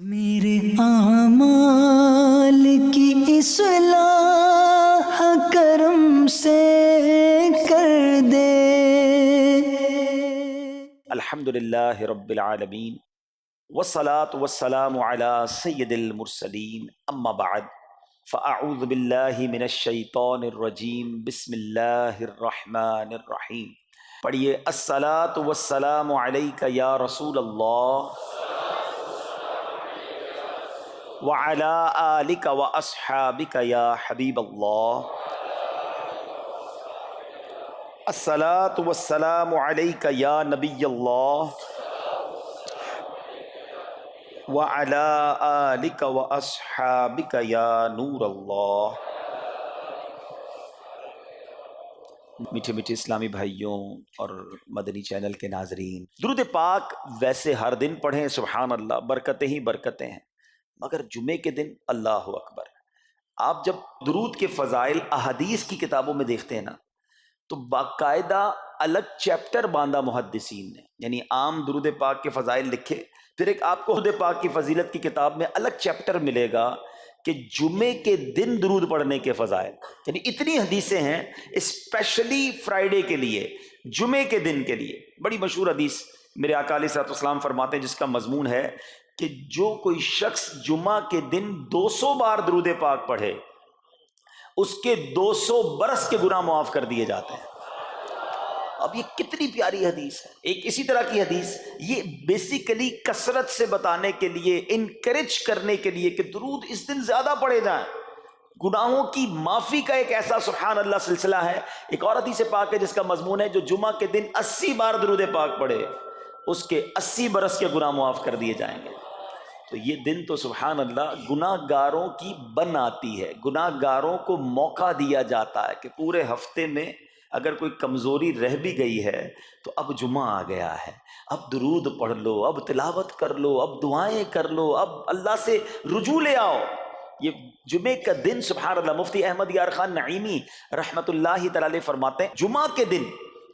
میرے اعمال کی اصلاح کرم سے کر دے۔ الحمدللہ رب العالمین والصلاة والسلام علی سید المرسلین اما بعد فاعوذ باللہ من الشیطان الرجیم بسم اللہ الرحمن الرحیم۔ پڑھیے الصلاة والسلام علیک یا رسول اللہ وعلی آلک واصحابک یا حبیب اللہ۔ الصلاة والسلام علیک یا نبی اللہ وعلی آلک واصحابک یا نور اللہ۔ میٹھے میٹھے اسلامی بھائیوں اور مدنی چینل کے ناظرین، درود پاک ویسے ہر دن پڑھیں، سبحان اللہ، برکتیں ہی برکتیں ہیں، مگر جمعے کے دن اللہ اکبر۔ آپ جب درود کے فضائل احادیث کی کتابوں میں دیکھتے ہیں نا، تو باقاعدہ الگ چیپٹر باندھا محدثین نے، یعنی عام درود پاک کے فضائل لکھے، پھر ایک آپ کو درود پاک کی فضیلت کی کتاب میں الگ چیپٹر ملے گا کہ جمعے کے دن درود پڑھنے کے فضائل، یعنی اتنی حدیثیں ہیں اسپیشلی فرائیڈے کے لیے، جمعے کے دن کے لیے۔ بڑی مشہور حدیث میرے آقا علیہ الصلوۃ والسلام فرماتے ہیں، جس کا مضمون ہے کہ جو کوئی شخص جمعہ کے دن 200 بار درود پاک پڑھے، اس کے 200 برس کے گناہ معاف کر دیے جاتے ہیں۔ اب یہ کتنی پیاری حدیث ہے۔ ایک اسی طرح کی حدیث، یہ بیسیکلی کثرت سے بتانے کے لیے، انکریج کرنے کے لیے کہ درود اس دن زیادہ پڑھے جائیں، گناہوں کی معافی کا ایک ایسا سبحان اللہ سلسلہ ہے۔ ایک اور حدیث پاک ہے جس کا مضمون ہے جو جمعہ کے دن 80 بار درود پاک پڑھے، اس کے 80 برس کے گناہ معاف کر دیے جائیں گے۔ تو یہ دن تو سبحان اللہ گناہ گاروں کی بن آتی ہے، گناہ گاروں کو موقع دیا جاتا ہے کہ پورے ہفتے میں اگر کوئی کمزوری رہ بھی گئی ہے تو اب جمعہ آ گیا ہے، اب درود پڑھ لو، اب تلاوت کر لو، اب دعائیں کر لو، اب اللہ سے رجوع لے آؤ۔ یہ جمعے کا دن سبحان اللہ، مفتی احمد یار خان نعیمی رحمت اللہ تعالی علیہ فرماتے ہیں، جمعہ کے دن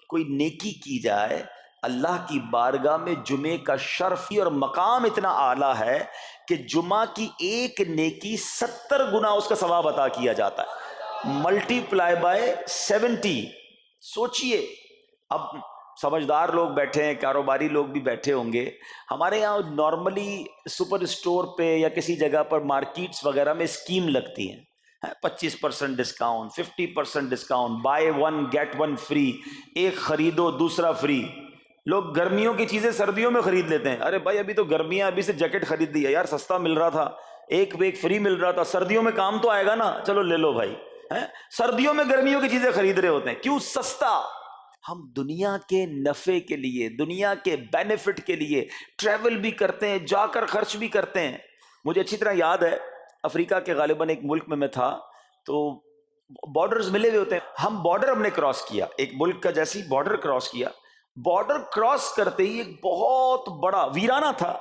کوئی نیکی کی جائے، اللہ کی بارگاہ میں جمعے کا شرف اور مقام اتنا اعلیٰ ہے کہ جمعہ کی ایک نیکی 70 گنا اس کا ثواب عطا کیا جاتا ہے، ملٹی پلائی بائی 70۔ سوچئے، اب سمجھدار لوگ بیٹھے ہیں، کاروباری لوگ بھی بیٹھے ہوں گے، ہمارے یہاں نارملی سپر اسٹور پہ یا کسی جگہ پر مارکیٹس وغیرہ میں اسکیم لگتی ہیں، 25% discount, 50% discount, buy one get one free, ایک خریدو دوسرا فری۔ لوگ گرمیوں کی چیزیں سردیوں میں خرید لیتے ہیں، ارے بھائی ابھی تو گرمیاں، ابھی سے جیکٹ خرید لی ہے یار، سستا مل رہا تھا، ایک فری مل رہا تھا، سردیوں میں کام تو آئے گا نا، چلو لے لو بھائی۔ سردیوں میں گرمیوں کی چیزیں خرید رہے ہوتے ہیں، کیوں؟ سستا۔ ہم دنیا کے نفع کے لیے، دنیا کے بینیفٹ کے لیے ٹریول بھی کرتے ہیں، جا کر خرچ بھی کرتے ہیں۔ مجھے اچھی طرح یاد ہے، افریقہ کے غالباً ایک ملک میں تھا، تو بارڈرز ملے ہوئے ہوتے ہیں، ہم بارڈر ہم نے کراس کیا، ایک ملک کا جیسی بارڈر کراس کیا، بارڈر کراس کرتے ہی ایک بہت بڑا ویرانہ تھا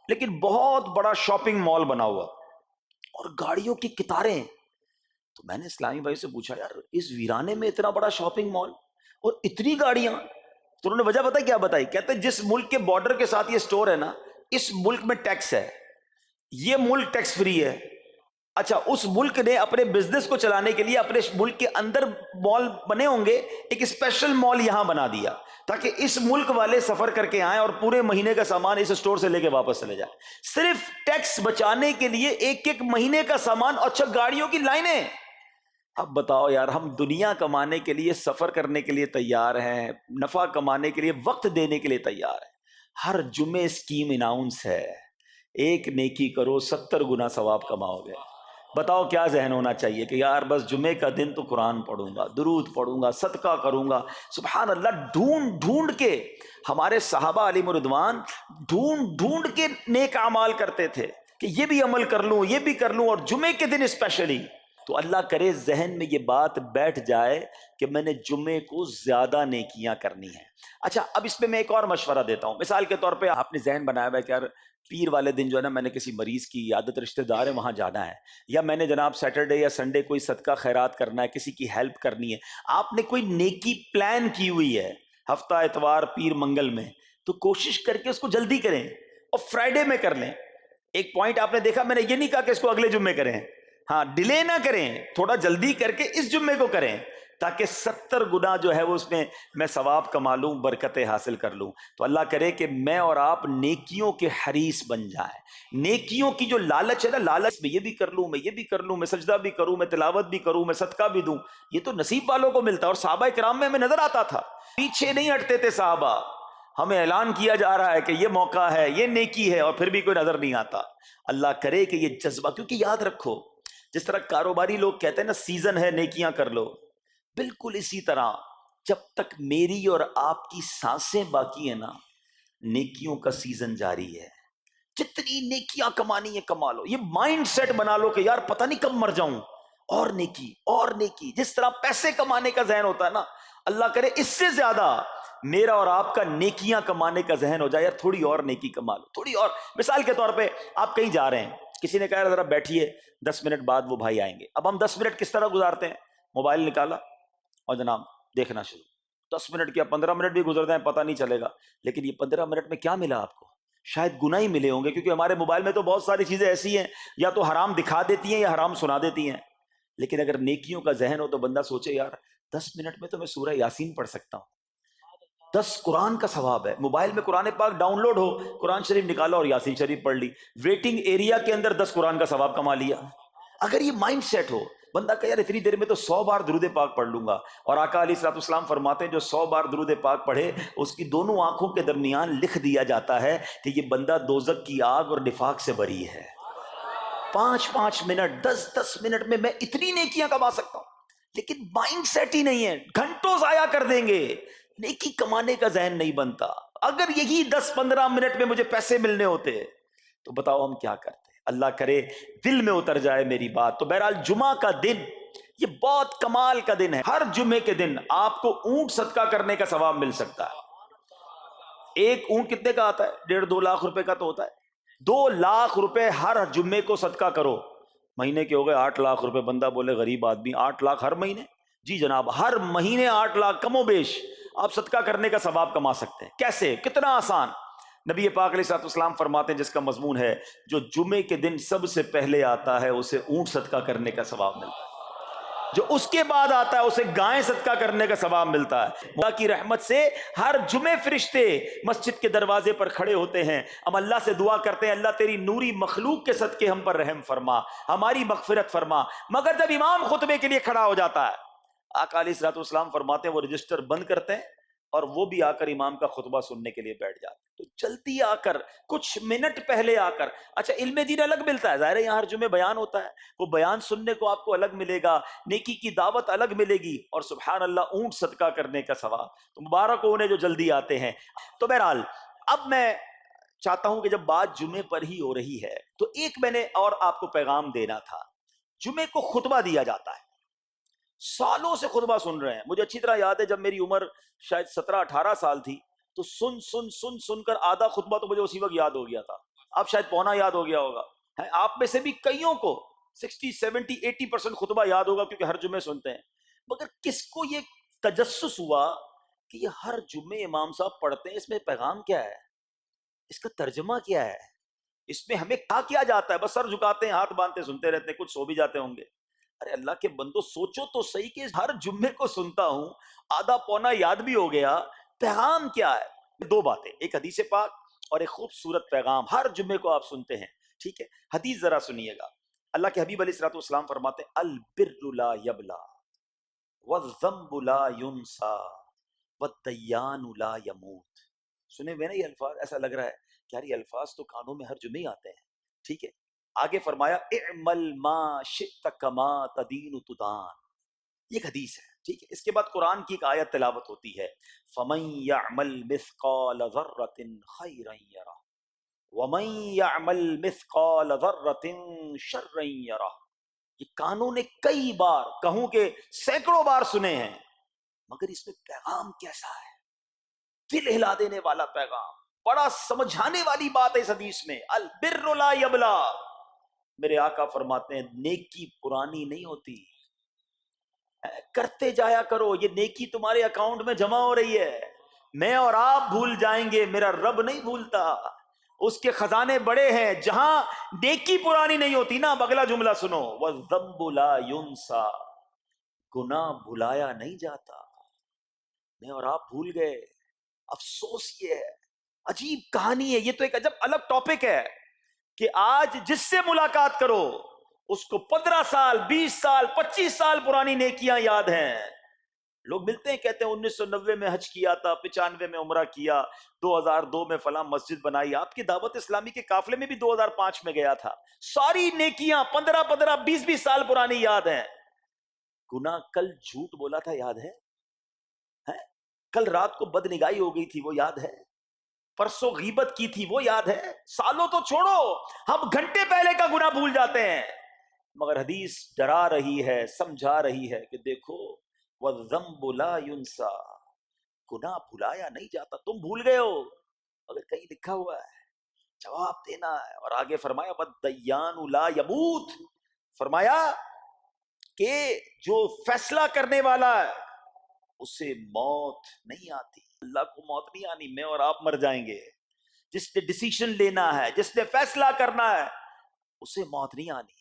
لیکن بہت بڑا شاپنگ مال بنا ہوا اور گاڑیوں کی قطاریں۔ تو میں نے اسلامی بھائی سے پوچھا، یار اس ویرانے میں اتنا بڑا شاپنگ مال اور اتنی گاڑیاں؟ تو انہوں نے وجہ بتائی، کیا بتائی؟ کہتے جس ملک کے بارڈر کے ساتھ یہ سٹور ہے نا، اس ملک میں ٹیکس ہے، یہ ملک ٹیکس فری ہے۔ اچھا، اس ملک نے اپنے بزنس کو چلانے کے لیے اپنے ملک کے اندر مال بنے ہوں گے، ایک اسپیشل مال یہاں بنا دیا تاکہ اس ملک والے سفر کر کے آئیں اور پورے مہینے کا سامان اس سٹور سے لے کے واپس چلے جائیں، صرف ٹیکس بچانے کے لیے، ایک مہینے کا سامان۔ اچھا، گاڑیوں کی لائنیں۔ اب بتاؤ یار، ہم دنیا کمانے کے لیے، سفر کرنے کے لیے تیار ہیں، نفع کمانے کے لیے، وقت دینے کے لیے تیار ہیں، ہر جمعے اسکیم اناؤنس ہے، ایک نیکی کرو 70 گنا ثواب کماؤ گے۔ بتاؤ کیا ذہن ہونا چاہیے کہ یار بس جمعے کا دن تو قرآن پڑھوں گا، درود پڑھوں گا، صدقہ کروں گا۔ سبحان اللہ، ڈھونڈ ڈھونڈ کے ہمارے صحابہ علیہم الرضوان ڈھونڈ ڈھونڈ کے نیک اعمال کرتے تھے کہ یہ بھی عمل کر لوں، یہ بھی کر لوں، اور جمعے کے دن اسپیشلی۔ تو اللہ کرے ذہن میں یہ بات بیٹھ جائے کہ میں نے جمعے کو زیادہ نیکیاں کرنی ہیں۔ اچھا، اب اس پہ میں ایک اور مشورہ دیتا ہوں۔ مثال کے طور پہ آپ نے ذہن بنایا ہوا ہے کہ یار پیر والے دن جو ہے نا، میں نے کسی مریض کی عیادت، رشتہ دار ہے وہاں جانا ہے، یا میں نے جناب سیٹرڈے یا سنڈے کوئی صدقہ خیرات کرنا ہے، کسی کی ہیلپ کرنی ہے، آپ نے کوئی نیکی پلان کی ہوئی ہے ہفتہ اتوار پیر منگل میں، تو کوشش کر کے اس کو جلدی کریں اور فرائیڈے میں کر لیں۔ ایک پوائنٹ آپ نے دیکھا، میں نے یہ نہیں کہا کہ اس کو اگلے جمعے کریں، ہاں ڈیلے نہ کریں، تھوڑا جلدی کر کے اس جمعے کو کریں تاکہ 70 گنا جو ہے وہ اس میں ثواب کما لوں، برکتیں حاصل کر لوں۔ تو اللہ کرے کہ میں اور آپ نیکیوں کے حریص بن جائیں۔ نیکیوں کی جو لالچ ہے نا، لالچ میں یہ بھی کر لوں، میں یہ بھی کر لوں، میں سجدہ بھی کروں، میں تلاوت بھی کروں، میں صدقہ بھی دوں، یہ تو نصیب والوں کو ملتا ہے۔ اور صحابہ کرام میں ہمیں نظر آتا تھا، پیچھے نہیں ہٹتے تھے صحابہ، ہمیں اعلان کیا جا رہا ہے کہ یہ موقع ہے، یہ نیکی ہے، اور پھر بھی کوئی نظر نہیں آتا۔ اللہ کرے کہ یہ جذبہ، کیونکہ یاد رکھو جس طرح کاروباری لوگ کہتے ہیں نا سیزن ہے نیکیاں کر لو، بالکل اسی طرح جب تک میری اور آپ کی سانسیں باقی ہیں نا، نیکیوں کا سیزن جاری ہے۔ جتنی نیکیاں کمانی ہے کما لو، یہ مائنڈ سیٹ بنا لو کہ یار پتہ نہیں کب مر جاؤں، اور نیکی اور نیکی۔ جس طرح پیسے کمانے کا ذہن ہوتا ہے نا، اللہ کرے اس سے زیادہ میرا اور آپ کا نیکیاں کمانے کا ذہن ہو جائے، یار تھوڑی اور نیکی کما لو، تھوڑی اور۔ مثال کے طور پہ آپ کہیں جا رہے ہیں، کسی نے کہا ذرا بیٹھیے 10 منٹ بعد وہ بھائی آئیں گے۔ اب ہم 10 منٹ کس طرح گزارتے ہیں؟ موبائل نکالا اور جناب دیکھنا شروع، 10 منٹ کیا 15 منٹ بھی گزر جائیں پتہ نہیں چلے گا، لیکن یہ 15 منٹ میں کیا ملا آپ کو؟ شاید گناہ ہی ملے ہوں گے، کیونکہ ہمارے موبائل میں تو بہت ساری چیزیں ایسی ہیں یا تو حرام دکھا دیتی ہیں یا حرام سنا دیتی ہیں۔ لیکن اگر نیکیوں کا ذہن ہو تو بندہ سوچے یار 10 منٹ میں تو میں سورہ یاسین پڑھ سکتا ہوں، 10 قرآن کا ثواب ہے۔ موبائل میں قرآن پاک ڈاؤن لوڈ ہو، قرآن شریف نکالا اور یاسین شریف پڑھ لی، ویٹنگ ایریا کے اندر 10 قرآن کا ثواب کما لیا۔ اگر یہ مائنڈ سیٹ ہو، بندہ کہ یار اتنی دیر میں تو 100 بار درود پاک پڑھ لوں گا، اور آقا علیہ الصلوۃ والسلام فرماتے ہیں جو 100 بار درود پاک پڑھے اس کی دونوں آنکھوں کے درمیان لکھ دیا جاتا ہے کہ یہ بندہ دوزخ کی آگ اور نفاق سے بری ہے۔ 5 منٹ 10 منٹ میں میں اتنی نیکیاں کما سکتا ہوں، لیکن مائنڈ سیٹ ہی نہیں ہے، گھنٹوں ضائع کر دیں گے، نیکی کمانے کا ذہن نہیں بنتا۔ اگر یہی 10-15 منٹ میں مجھے پیسے ملنے ہوتے تو بتاؤ ہم کیا کرتے؟ اللہ کرے دل میں اتر جائے میری بات۔ تو بہرحال جمعہ کا دن یہ بہت کمال کا دن ہے۔ ہر جمعے کے دن آپ کو اونٹ صدقہ کرنے کا ثواب مل سکتا ہے۔ ایک اونٹ کتنے کا آتا ہے؟ 1.5-2 لاکھ روپے کا تو ہوتا ہے۔ 2 لاکھ روپے ہر جمعے کو صدقہ کرو، مہینے کے ہو گئے 8 لاکھ روپے۔ بندہ بولے غریب آدمی 8 لاکھ ہر مہینے؟ جی جناب، ہر مہینے 8 لاکھ کم و بیش آپ صدقہ کرنے کا ثواب کما سکتے ہیں۔ کیسے؟ کتنا آسان۔ نبی پاک علیہ الصلوۃ والسلام فرماتے ہیں جس کا مضمون ہے جو جمعے کے دن سب سے پہلے آتا ہے اسے اونٹ صدقہ کرنے کا ثواب ملتا ہے، جو اس کے بعد آتا ہے اسے گائے صدقہ کرنے کا ثواب ملتا ہے۔ اللہ کی رحمت سے ہر جمعے فرشتے مسجد کے دروازے پر کھڑے ہوتے ہیں، ہم اللہ سے دعا کرتے ہیں اللہ تیری نوری مخلوق کے صدقے ہم پر رحم فرما، ہماری مغفرت فرما۔ مگر جب امام خطبے کے لیے کھڑا ہو جاتا ہے، آقا علیہ الصلوۃ والسلام فرماتے ہیں وہ رجسٹر بند کرتے ہیں اور وہ بھی آ کر امام کا خطبہ سننے کے لیے بیٹھ جاتے ہیں۔ تو جلدی آ کر، کچھ منٹ پہلے آ کر، اچھا علم دین الگ ملتا ہے، ظاہر ہے یہاں ہر جمعے بیان ہوتا ہے، وہ بیان سننے کو آپ کو الگ ملے گا، نیکی کی دعوت الگ ملے گی، اور سبحان اللہ اونٹ صدقہ کرنے کا ثواب۔ تو مبارک ہو انہیں جو جلدی آتے ہیں۔ تو بہرحال اب میں چاہتا ہوں کہ جب بات جمعے پر ہی ہو رہی ہے تو ایک میں نے اور آپ کو پیغام دینا تھا۔ جمعے کو خطبہ دیا جاتا ہے، سالوں سے خطبہ سن رہے ہیں۔ مجھے اچھی طرح یاد ہے جب میری عمر شاید 17-18 سال تھی تو سن کر آدھا خطبہ تو مجھے اسی وقت یاد ہو گیا تھا، اب شاید پونا یاد ہو گیا ہوگا۔ آپ میں سے بھی کئیوں کو 60-70-80% خطبہ یاد ہوگا کیونکہ ہر جمعے سنتے ہیں، مگر کس کو یہ تجسس ہوا کہ یہ ہر جمعے امام صاحب پڑھتے ہیں، اس میں پیغام کیا ہے، اس کا ترجمہ کیا ہے، اس میں ہمیں کیا جاتا ہے؟ بس سر جھکاتے ہیں، ہاتھ باندھتے سنتے رہتے ہیں، کچھ سو بھی جاتے ہوں گے۔ ارے اللہ کے بندو سوچو تو صحیح کہ ہر جمعے کو سنتا ہوں، آدھا پونا یاد بھی ہو گیا، پیغام کیا ہے؟ 2 باتیں، ایک حدیث پاک اور ایک خوبصورت پیغام ہر جمعے کو آپ سنتے ہیں، ٹھیک ہے؟ حدیث ذرا سنیے گا۔ اللہ کے حبیب علیہ الصلوۃ والسلام فرماتے ہیں البر لا یبلا والذنب لا ینسا والدیان لا یموت۔ سنے ہوئے نا یہ الفاظ؟ ایسا لگ رہا ہے کہ یار یہ الفاظ تو کانوں میں ہر جمعے آتے ہیں، ٹھیک ہے؟ آگے فرمایا اعمل ما شئت کما تدین تدان، یہ ایک حدیث ہے، ٹھیک ہے؟ اس کے بعد قرآن کی ایک آیت تلاوت ہوتی ہے فمن یعمل مثقال ذرۃ خیرا یرہ ومن یعمل مثقال ذرۃ شرا یرہ۔ یہ کانوں نے کئی بار، کہوں کہ سینکڑوں بار سنے ہیں، مگر اس میں پیغام کیسا ہے؟ دل ہلا دینے والا پیغام، بڑا سمجھانے والی بات ہے اس حدیث میں۔ البر لا یبلا، میرے آقا فرماتے ہیں نیکی پرانی نہیں ہوتی، کرتے جایا کرو، یہ نیکی تمہارے اکاؤنٹ میں جمع ہو رہی ہے، میں اور آپ بھول جائیں گے، میرا رب نہیں بھولتا۔ اس کے خزانے بڑے ہیں. جہاں نیکی پرانی نہیں ہوتی نا، اگلا جملہ سنو، وَالذَّنبُ لَا يُنسَى، گناہ بھلایا نہیں جاتا. میں اور آپ بھول گئے. افسوس یہ ہے، عجیب کہانی ہے. یہ تو ایک عجب الگ ٹاپک ہے کہ آج جس سے ملاقات کرو اس کو 15 سال 20 سال 25 سال پرانی نیکیاں یاد ہیں. لوگ ملتے ہیں کہتے ہیں 1990 میں حج کیا تھا، 95 میں عمرہ کیا، 2002 میں فلاں مسجد بنائی. آپ کی دعوت اسلامی کے قافلے میں بھی 2005 میں گیا تھا. ساری نیکیاں 15 20 سال پرانی یاد ہیں. گناہ کل جھوٹ بولا تھا یاد ہے؟ کل رات کو بدنگاہی ہو گئی تھی وہ یاد ہے؟ پرسوں غیبت کی تھی وہ یاد ہے؟ سالوں تو چھوڑو، ہم گھنٹے پہلے کا گناہ بھول جاتے ہیں. مگر حدیث ڈرا رہی ہے، سمجھا رہی ہے کہ دیکھو وَالذَّنبُ لَا يُنسَى، گناہ بھلایا نہیں جاتا. تم بھول گئے ہو مگر کہیں لکھا ہوا ہے، جواب دینا ہے. اور آگے فرمایا وَالدَّيَّانُ لَا يَمُوتُ، فرمایا کہ جو فیصلہ کرنے والا ہے اسے موت نہیں آتی. اللہ کو موت نہیں آنی، میں اور آپ مر جائیں گے. جس نے ڈیسیشن لینا ہے، جس نے فیصلہ کرنا ہے، اسے موت نہیں آنی.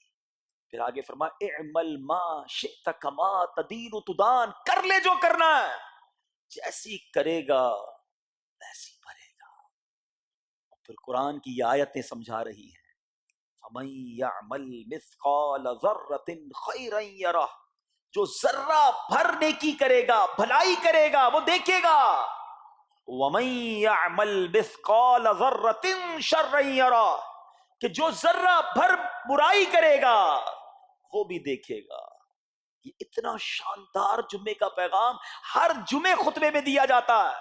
پھر آگے فرمایا اعمل ما شئت کما تدین تدان، کر لے جو کرنا ہے، جیسی کرے گا ویسی بھرے گا. پھر قرآن کی یہ آیتیں سمجھا رہی ہیں فَمَن يَعْمَلْ مِثْقَالَ ذَرَّةٍ خَيْرًا يَرَهُ، جو ذرہ بھر نیکی کرے گا، بھلائی کرے گا، وہ دیکھے گا. وَمَن يَعْمَلْ مِثْقَالَ ذَرَّةٍ شَرًّا يَرَهُ، کہ جو ذرہ بھر برائی کرے گا وہ بھی دیکھے گا. یہ اتنا شاندار جمعے کا پیغام ہر جمعے خطبے میں دیا جاتا ہے.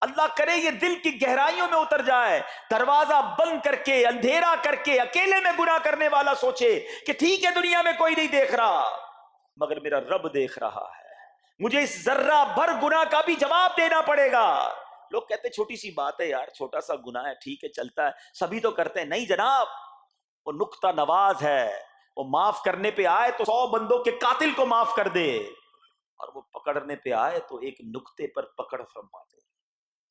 اللہ کرے یہ دل کی گہرائیوں میں اتر جائے. دروازہ بند کر کے، اندھیرا کر کے، اکیلے میں گناہ کرنے والا سوچے کہ ٹھیک ہے دنیا میں کوئی نہیں دیکھ رہا مگر میرا رب دیکھ رہا ہے، مجھے اس ذرہ بھر گناہ کا بھی جواب دینا پڑے گا. لوگ کہتے ہیں چھوٹی سی بات ہے یار، چھوٹا سا گناہ ہے، ٹھیک ہے چلتا ہے، سبھی تو کرتے ہیں. نہیں جناب، وہ نقطہ نواز ہے. وہ معاف کرنے پہ آئے تو 100 بندوں کے قاتل کو معاف کر دے، اور وہ پکڑنے پہ آئے تو ایک نقطے پر پکڑ فرما دے.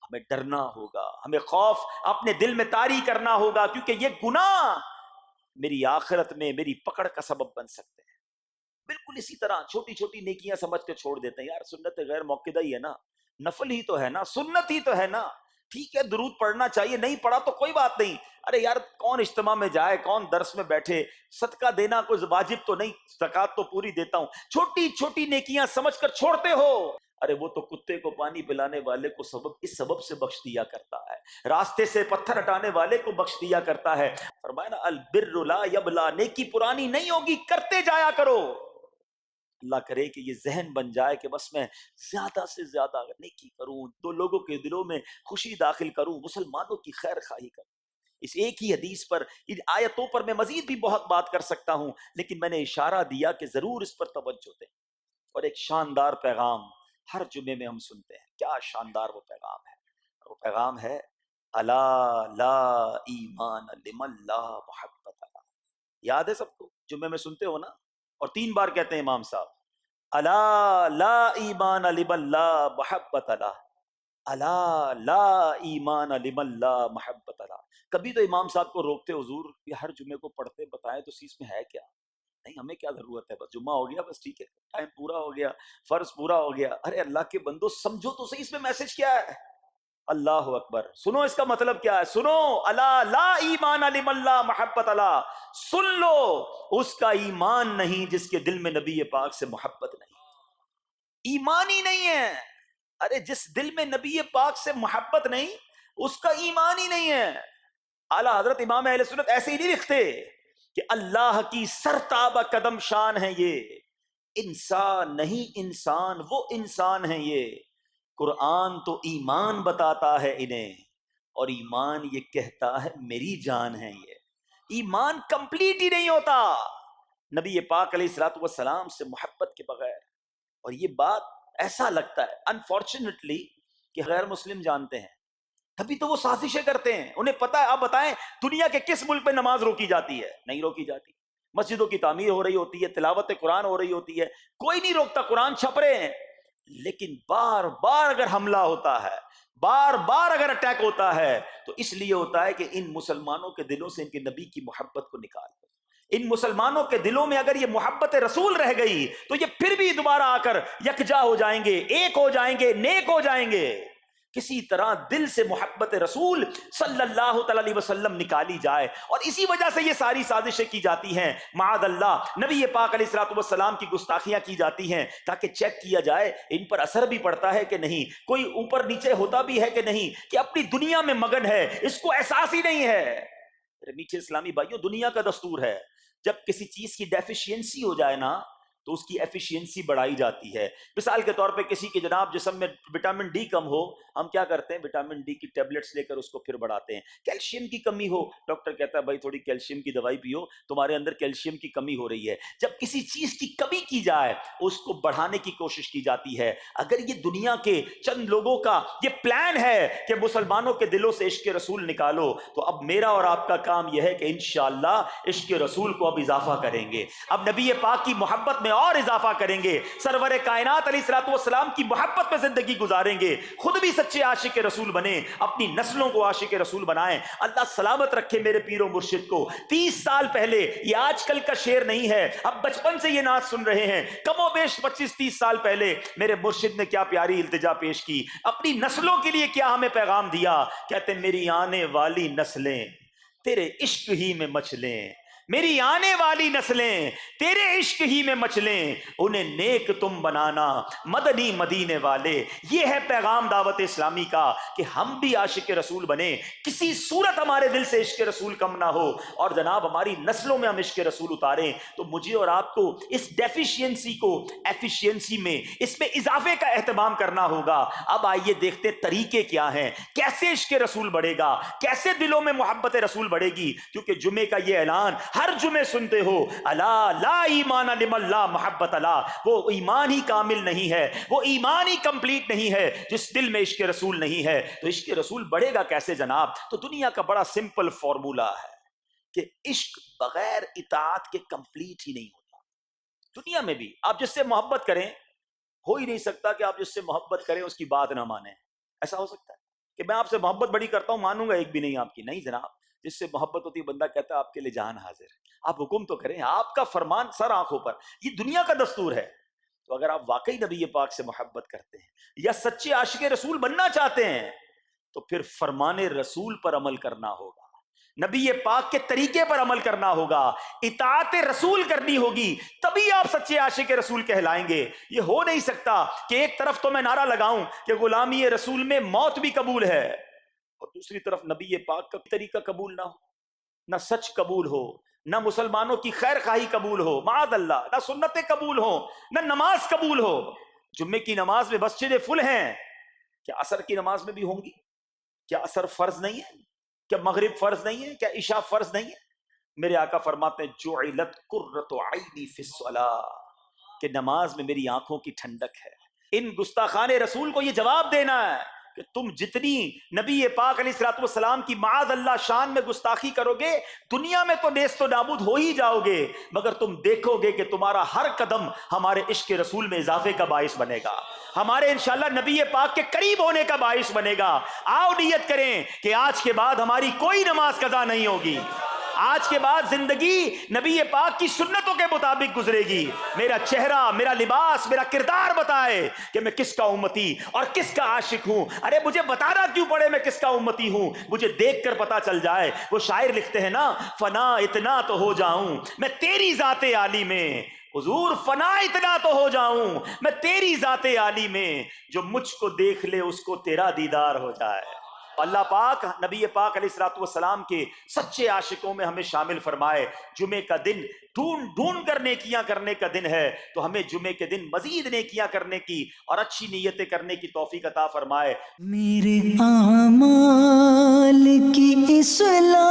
ہمیں ڈرنا ہوگا، ہمیں خوف اپنے دل میں طاری کرنا ہوگا، کیونکہ یہ گناہ میری آخرت میں میری پکڑ کا سبب بن سکتے ہیں. بالکل اسی طرح چھوٹی چھوٹی نیکیاں سمجھ کے چھوڑ دیتے ہیں. یار سنت غیر موقدہ ہی ہے نا، نفل ہی تو ہے نا، سنت ہی تو ہے نا، ٹھیک ہے درود پڑھنا چاہیے، نہیں پڑھا تو کوئی بات نہیں. ارے یار کون اجتماع میں جائے، کون درس میں بیٹھے، صدقہ دینا کوئی واجب تو نہیں، زکوٰۃ تو پوری دیتا ہوں. چھوٹی چھوٹی نیکیاں سمجھ کر چھوڑتے ہو. ارے وہ تو کتے کو پانی پلانے والے کو اس سبب سے بخش دیا کرتا ہے، راستے سے پتھر ہٹانے والے کو بخش دیا کرتا ہے. فرمایا نا البر لا یبلا، نیکی پرانی نہیں ہوگی، کرتے جایا کرو. اللہ کرے کہ یہ ذہن بن جائے کہ بس میں زیادہ سے زیادہ نیکی کروں، دو لوگوں کے دلوں میں خوشی داخل کروں، مسلمانوں کی خیر خواہی کروں. اس ایک ہی حدیث پر، ان آیتوں پر میں مزید بھی بہت بات کر سکتا ہوں، لیکن میں نے اشارہ دیا کہ ضرور اس پر توجہ دیں. اور ایک شاندار پیغام ہر جمعے میں ہم سنتے ہیں. کیا شاندار وہ پیغام ہے! وہ پیغام ہے الا لا ایمان لمن لا محبت له. یاد ہے سب کو؟ جمعے میں سنتے ہو نا، اور 3 بار کہتے ہیں امام صاحب الا لا ایمان لمن لا محبت له، الا لا ایمان لمن لا محبت له. کبھی تو امام صاحب کو روکتے، حضور یہ ہر جمعے کو پڑھتے بتائیں تو اس میں ہے کیا؟ نہیں ہمیں کیا ضرورت ہے، بس جمعہ ہو گیا بس ٹھیک ہے، ٹائم پورا ہو گیا، فرض پورا ہو گیا. ارے اللہ کے بندو سمجھو تو صحیح اس میں میسج کیا ہے. اللہ اکبر، سنو اس کا مطلب کیا ہے، سنو الا لا ایمان لمن لا محبت لا، سن لو اس کا ایمان نہیں جس کے دل میں نبی پاک سے محبت نہیں، ایمان ہی نہیں ہے. ارے جس دل میں نبی پاک سے محبت نہیں اس کا ایمان ہی نہیں ہے. اعلیٰ حضرت امام اہل سنت ایسے ہی نہیں لکھتے کہ اللہ کی سرتابہ قدم شان ہے یہ، انسان نہیں انسان، وہ انسان ہے یہ. قرآن تو ایمان بتاتا ہے انہیں، اور ایمان یہ کہتا ہے میری جان ہے یہ. ایمان کمپلیٹ ہی نہیں ہوتا نبی پاک علیہ الصلوۃ والسلام سے محبت کے بغیر. اور یہ بات ایسا لگتا ہے انفارچونیٹلی کہ غیر مسلم جانتے ہیں، تبھی تو وہ سازشیں کرتے ہیں. انہیں پتا ہے. آپ بتائیں دنیا کے کس ملک میں نماز روکی جاتی ہے؟ نہیں روکی جاتی. مسجدوں کی تعمیر ہو رہی ہوتی ہے، تلاوت قرآن ہو رہی ہوتی ہے، کوئی نہیں روکتا، قرآن چھپ رہے ہیں. لیکن بار بار اگر حملہ ہوتا ہے، بار بار اگر اٹیک ہوتا ہے تو اس لیے ہوتا ہے کہ ان مسلمانوں کے دلوں سے ان کے نبی کی محبت کو نکال دو. ان مسلمانوں کے دلوں میں اگر یہ محبت رسول رہ گئی تو یہ پھر بھی دوبارہ آ کر یکجا ہو جائیں گے، ایک ہو جائیں گے، نیک ہو جائیں گے. کسی طرح دل سے محبت رسول صلی اللہ تعالی علیہ وسلم نکالی جائے، اور اسی وجہ سے یہ ساری سازشیں کی جاتی ہیں. معاذ اللہ نبی پاک علیہ الصلوۃ والسلام کی گستاخیاں کی جاتی ہیں تاکہ چیک کیا جائے ان پر اثر بھی پڑتا ہے کہ نہیں، کوئی اوپر نیچے ہوتا بھی ہے کہ نہیں، کہ اپنی دنیا میں مگن ہے، اس کو احساس ہی نہیں ہے. میرے میٹھے اسلامی بھائیوں، دنیا کا دستور ہے جب کسی چیز کی ڈیفیشینسی ہو جائے نا تو اس کی ایفیشینسی بڑھائی جاتی ہے. مثال کے طور پہ کسی کے جناب جسم میں وٹامن ڈی کم ہو، ہم کیا کرتے ہیں، وٹامن ڈی کی ٹیبلٹس لے کر اس کو پھر بڑھاتے ہیں. کیلشیم کی کمی ہو، ڈاکٹر کہتا ہے بھائی تھوڑی کیلشیم کی دوائی پیو، تمہارے اندر کیلشیم کی کمی ہو رہی ہے. جب کسی چیز کی کمی کی جائے اس کو بڑھانے کی کوشش کی جاتی ہے. اگر یہ دنیا کے چند لوگوں کا یہ پلان ہے کہ مسلمانوں کے دلوں سے عشق رسول نکالو، تو اب میرا اور آپ کا کام یہ ہے کہ انشاءاللہ عشق رسول کو اب اضافہ کریں گے، اب نبی پاک کی محبت میں اور اضافہ کریں گے، سرور کائنات علیہ الصلوۃ والسلام کی محبت میں زندگی گزاریں گے، خود بھی سچے عاشق رسول بنیں، اپنی نسلوں کو عاشق رسول بنائیں. اللہ سلامت رکھے میرے پیر و مرشد کو. 30 سال پہلے، یہ آج کل کا شعر نہیں ہے، اب بچپن سے یہ نعت سن رہے ہیں، کم و بیش 25-30 سال پہلے میرے مرشد نے کیا پیاری التجا پیش کی، اپنی نسلوں کے لیے کیا ہمیں پیغام دیا. کہتے میری آنے والی نسلیں تیرے عشق ہی میں مچلیں، میری آنے والی نسلیں تیرے عشق ہی میں مچلیں، انہیں نیک تم بنانا مدنی مدینے والے. یہ ہے پیغام دعوت اسلامی کا کہ ہم بھی عاشق رسول بنیں، کسی صورت ہمارے دل سے عشق رسول کم نہ ہو، اور جناب ہماری نسلوں میں ہم عشق رسول اتاریں. تو مجھے اور آپ کو اس ڈیفیشینسی کو ایفیشینسی میں، اس میں اضافے کا اہتمام کرنا ہوگا. اب آئیے دیکھتے طریقے کیا ہیں، کیسے عشق رسول بڑھے گا، کیسے دلوں میں محبت رسول بڑھے گی. کیونکہ جمعے کا یہ اعلان ہر جمعے سنتے ہو، الا لا ایمان لمن لا محبت لا، وہ ایمان ہی کامل نہیں ہے، وہ ایمان ہی کمپلیٹ نہیں ہے جس دل میں عشق رسول نہیں ہے. تو عشق رسول بڑھے گا کیسے جناب؟ تو دنیا کا بڑا سمپل فارمولا ہے کہ عشق بغیر اطاعت کے کمپلیٹ ہی نہیں ہوتا. دنیا میں بھی آپ جس سے محبت کریں، ہو ہی نہیں سکتا کہ آپ جس سے محبت کریں اس کی بات نہ مانیں. ایسا ہو سکتا ہے کہ میں آپ سے محبت بڑی کرتا ہوں، مانوں گا ایک بھی نہیں آپ کی؟ نہیں جناب. جس سے محبت ہوتی ہے بندہ کہتا ہے آپ کے لیے جان حاضر ہے، آپ حکم تو کریں، آپ کا فرمان سر آنکھوں پر. یہ دنیا کا دستور ہے. تو اگر آپ واقعی نبی پاک سے محبت کرتے ہیں یا سچے عاشق رسول بننا چاہتے ہیں تو پھر فرمان رسول پر عمل کرنا ہوگا، نبی پاک کے طریقے پر عمل کرنا ہوگا، اطاعت رسول کرنی ہوگی، تبھی آپ سچے عاشق رسول کہلائیں گے. یہ ہو نہیں سکتا کہ ایک طرف تو میں نعرہ لگاؤں کہ غلامی رسول میں موت بھی قبول ہے، اور دوسری طرف نبی پاک کا طریقہ قبول نہ ہو، نہ سچ قبول ہو، نہ مسلمانوں کی خیر خواہی قبول ہو، معاذ اللہ، نہ سنتیں قبول ہو، نہ نماز قبول ہو. جمعے کی نماز میں مسجدیں فل ہیں، کیا عصر کی نماز میں بھی ہوں گی؟ کیا عصر فرض نہیں ہے؟ کیا مغرب فرض نہیں ہے؟ کیا عشاء فرض نہیں ہے؟ میرے آقا فرماتے ہیں جعلت قرۃ عینی فی الصلاۃ، کہ نماز میں میری آنکھوں کی ٹھنڈک ہے. ان گستاخان رسول کو یہ جواب دینا ہے کہ تم جتنی نبی پاک علیہ الصلوۃ والسلام کی معاذ اللہ شان میں گستاخی کرو گے، دنیا میں تو نیست و نابود ہو ہی جاؤ گے، مگر تم دیکھو گے کہ تمہارا ہر قدم ہمارے عشق رسول میں اضافے کا باعث بنے گا، ہمارے انشاءاللہ نبی پاک کے قریب ہونے کا باعث بنے گا. آؤ نیت کریں کہ آج کے بعد ہماری کوئی نماز قضا نہیں ہوگی، آج کے بعد زندگی نبی پاک کی سنتوں کے مطابق گزرے گی. میرا چہرہ، میرا لباس، میرا کردار بتائے کہ میں کس کا امتی اور کس کا عاشق ہوں. ارے مجھے بتانا کیوں پڑے میں کس کا امتی ہوں، مجھے دیکھ کر پتا چل جائے. وہ شاعر لکھتے ہیں نا، فنا اتنا تو ہو جاؤں میں تیری ذات عالی میں، حضور فنا اتنا تو ہو جاؤں میں تیری ذات عالی میں، جو مجھ کو دیکھ لے اس کو تیرا دیدار ہو جائے. اللہ پاک نبی پاک علیہ الصلوۃ والسلام کے سچے عاشقوں میں ہمیں شامل فرمائے. جمعے کا دن ڈھونڈ کر نیکیاں کرنے کا دن ہے، تو ہمیں جمعے کے دن مزید نیکیاں کرنے کی اور اچھی نیتیں کرنے کی توفیق عطا فرمائے. میرے اعمال کی اصلاح